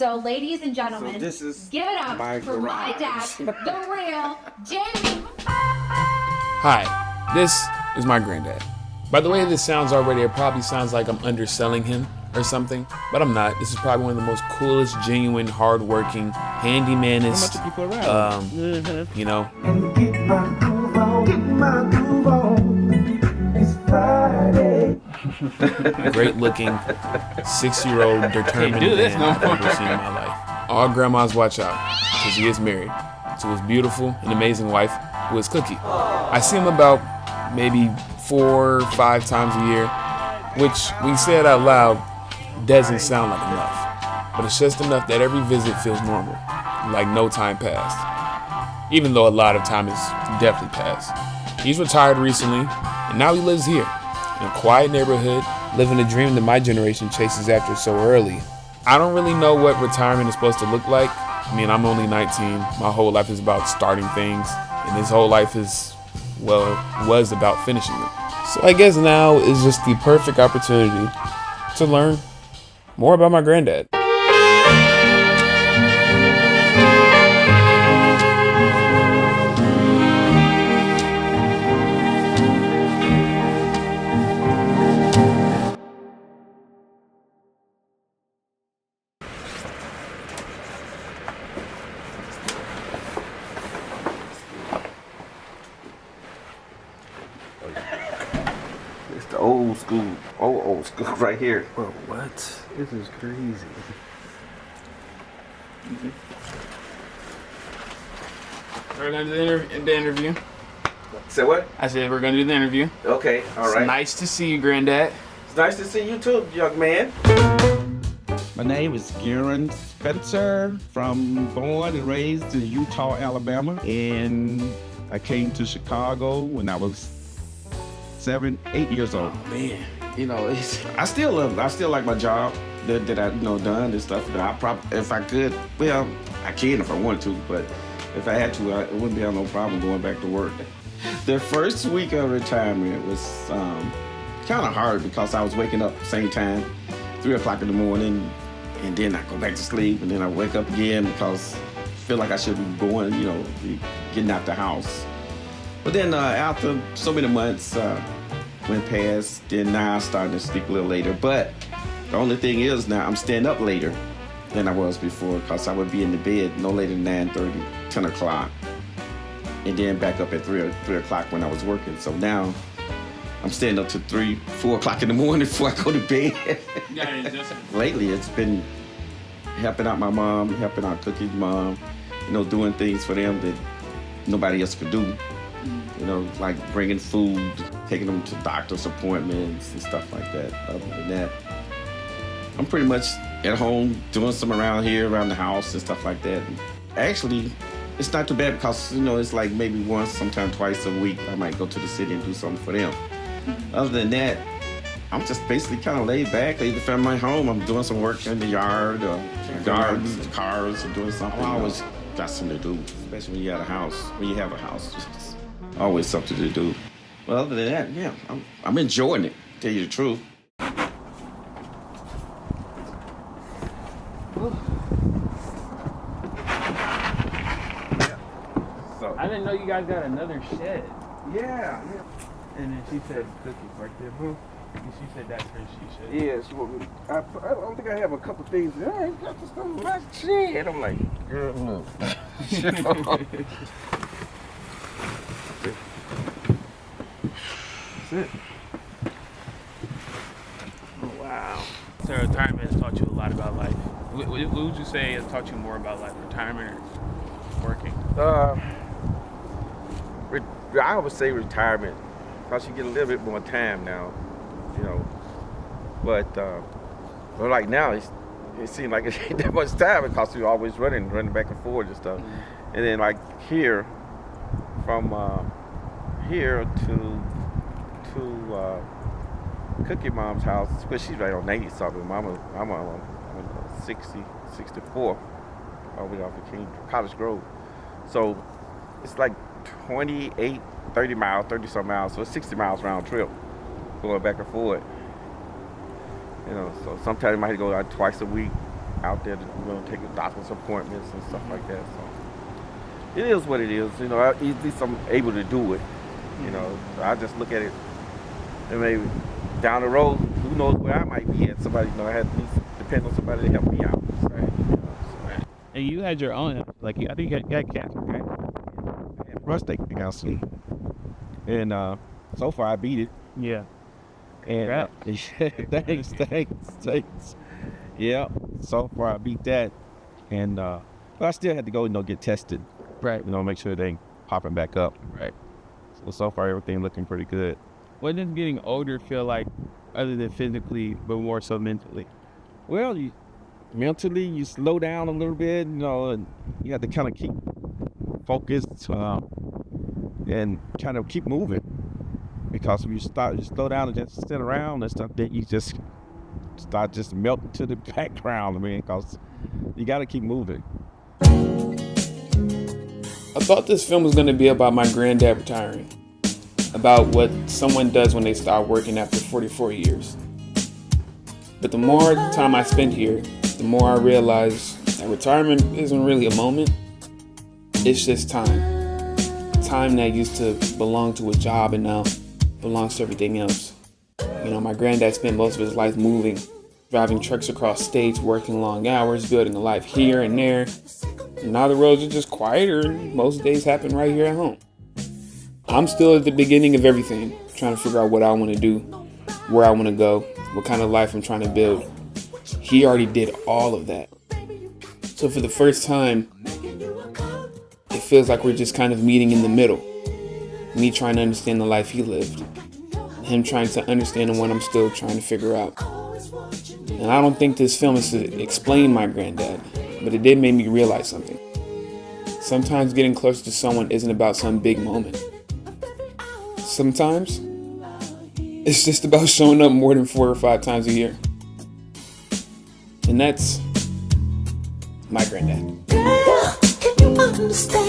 So, ladies and gentlemen, this is give it up for my dad, the real Jamie. Hi, this is my granddad. By the way this sounds already, it probably sounds like I'm underselling him or something, but I'm not. This is probably one of the most coolest, genuine, hardworking, handymanist, you know. And get my groove on, it's Friday. Great looking, 6-year-old determined man I've ever seen in my life. All grandmas watch out, because he is married to his beautiful and amazing wife, who is Cookie. I see him about maybe 4 or 5 times a year, which, when you say it out loud, doesn't sound like enough. But it's just enough that every visit feels normal, like no time passed. Even though a lot of time has definitely passed. He's retired recently, and now he lives here, in a quiet neighborhood, living a dream that my generation chases after so early. I don't really know what retirement is supposed to look like. I mean, I'm only 19. My whole life is about starting things, and his whole life was about finishing them. So I guess now is just the perfect opportunity to learn more about my granddad. It's the old school right here. Bro, what? This is crazy. We're going to do the interview. Say what? I said we're going to do the interview. Okay, all right. It's nice to see you, Granddad. It's nice to see you too, young man. My name is Garen Spencer, born and raised in Utah, Alabama, and I came to Chicago when I was 7, 8 years old. Oh man, you know, I still like my job that I done and stuff. I probably, if I could, well, I can if I wanted to, but if I had to, I wouldn't have no problem going back to work. The first week of retirement was kind of hard because I was waking up at the same time, 3 o'clock in the morning, and then I go back to sleep, and then I wake up again because I feel like I should be going, be getting out the house. But then after so many months went past, then now I'm starting to sleep a little later. But the only thing is now I'm staying up later than I was before because I would be in the bed no later than 9:30, 10 o'clock. And then back up at 3 o'clock when I was working. So now I'm staying up to 3, 4 o'clock in the morning before I go to bed. Lately, it's been helping out my mom, helping out Cookie's mom, doing things for them that nobody else could do. Like bringing food, taking them to doctor's appointments and stuff like that. Other than that, I'm pretty much at home doing some around the house and stuff like that. Actually, it's not too bad because, it's like maybe once, sometimes twice a week, I might go to the city and do something for them. Other than that, I'm just basically kind of laid back. Either if I'm at home, I'm doing some work in the yard or gardens, cars, or doing something. I always got something to do, especially when you have a house. Just always something to do. Well, other than that, yeah, I'm enjoying it, to tell you the truth. So I didn't know you guys got another shed. Yeah. And then she said Cookies right there, bro. And she said that's her she shed. Yeah, she want me. I don't think I have a couple things. I ain't got this stuff in my shed. I'm like, girl, look. That's it. Oh, wow. So retirement has taught you a lot about life. What would you say has taught you more about life, retirement or working? I would say retirement, because you get a little bit more time now, But like now, it seems like it ain't that much time because you're always running back and forth and stuff. Mm-hmm. And then like here, from here to Cookie Mom's house, which she's right on 90 something. I'm on 64, all the way off of King College Grove. So it's like 30 some miles, so it's 60 miles round trip, going back and forth. So sometimes I might go out twice a week, out there to take doctor's appointments and stuff like that. So it is what it is. At least I'm able to do it. I just look at it, and maybe down the road, who knows where I might be at. Somebody, I had to depend on somebody to help me out. Right. And you had your own, I think you had cancer, right? I had prostate cancer, and so far I beat it. Yeah. And thanks. Yeah, so far I beat that, and but I still had to go, get tested. Right. Make sure they ain't popping back up. Right. So far everything looking pretty good. What does getting older feel like, other than physically, but more so mentally? Well, mentally you slow down a little bit, and you have to kind of keep focused and kind of keep moving, because if you slow down and just sit around and stuff, then you just start just melting to the background. Because you got to keep moving. I thought this film was going to be about my granddad retiring, about what someone does when they start working after 44 years. But the more time I spent here, the more I realized that retirement isn't really a moment. It's just time. Time that used to belong to a job and now belongs to everything else. My granddad spent most of his life moving, driving trucks across states, working long hours, building a life here and there. And now the roads are just quieter and most days happen right here at home. I'm still at the beginning of everything, trying to figure out what I want to do, where I want to go, what kind of life I'm trying to build. He already did all of that. So for the first time, it feels like we're just kind of meeting in the middle. Me trying to understand the life he lived, him trying to understand what I'm still trying to figure out. And I don't think this film is to explain my granddad, but it did make me realize something. Sometimes getting close to someone isn't about some big moment. Sometimes it's just about showing up more than 4 or 5 times a year. And that's my granddad. Girl, can you understand?